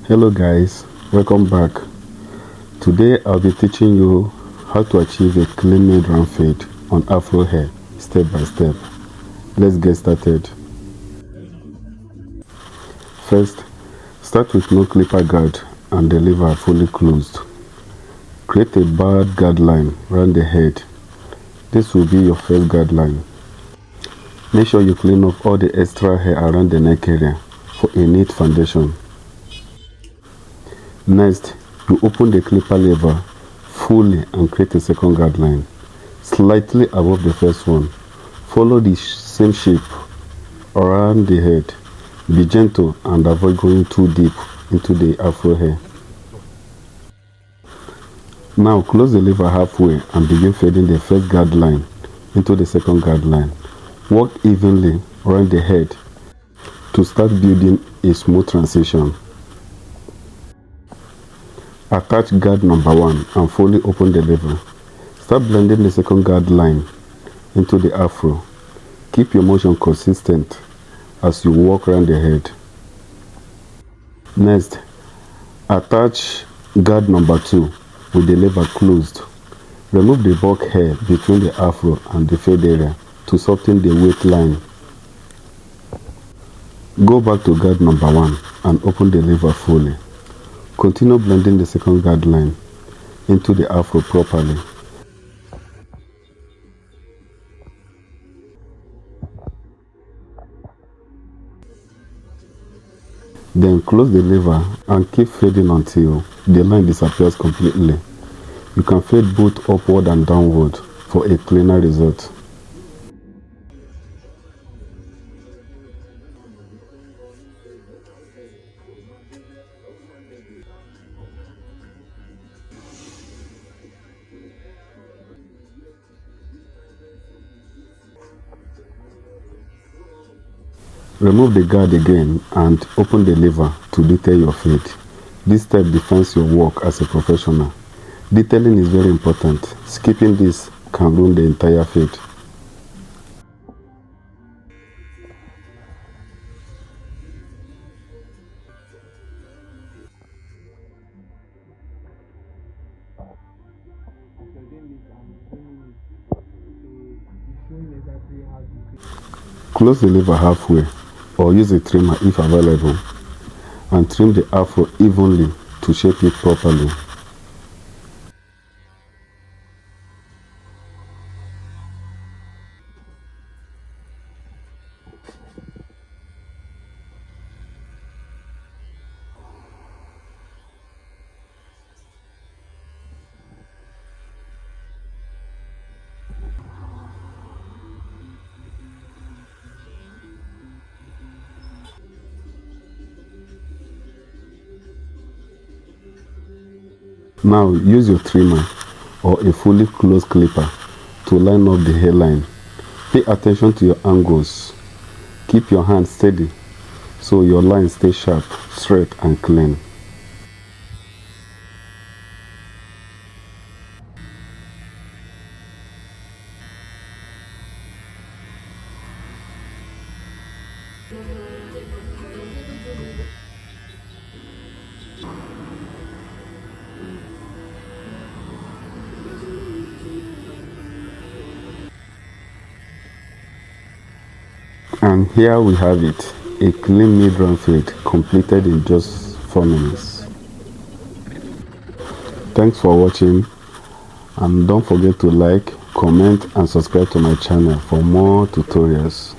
Hello guys, welcome back. Today I'll be teaching you how to achieve a clean mid-round fade on Afro hair step by step. Let's get started. First, start with no clipper guard and the lever fully closed. Create a bald guideline around the head. This will be your first guideline. Make sure you clean off all the extra hair around the neck area for a neat foundation. Next, you open the clipper lever fully and create a second guideline, slightly above the first one. Follow the same shape around the head. Be gentle and avoid going too deep into the Afro hair. Now close the lever halfway and begin fading the first guideline into the second guideline. Work evenly around the head to start building a smooth transition. Attach guard number 1 and fully open the lever. Start blending the second guideline into the Afro. Keep your motion consistent as you walk around the head. Next, attach guard number 2 with the lever closed. Remove the bulk hair between the Afro and the fade area to soften the weight line. Go back to guard number 1 and open the lever fully. Continue blending the second guideline into the Afro properly. Then close the lever and keep fading until the line disappears completely. You can fade both upward and downward for a cleaner result. Remove the guard again and open the lever to detail your fade. This step defines your work as a professional. Detailing is very important. Skipping this can ruin the entire fade. Close the lever halfway or use a trimmer if available and trim the Afro evenly to shape it properly. Now use your trimmer or a fully closed clipper to line up the hairline. Pay attention to your angles. Keep your hand steady so your line stays sharp, straight and clean. And here we have it, a clean mid-round fade completed in just 4 minutes. Thanks for watching, and don't forget to like, comment and subscribe to my channel for more tutorials.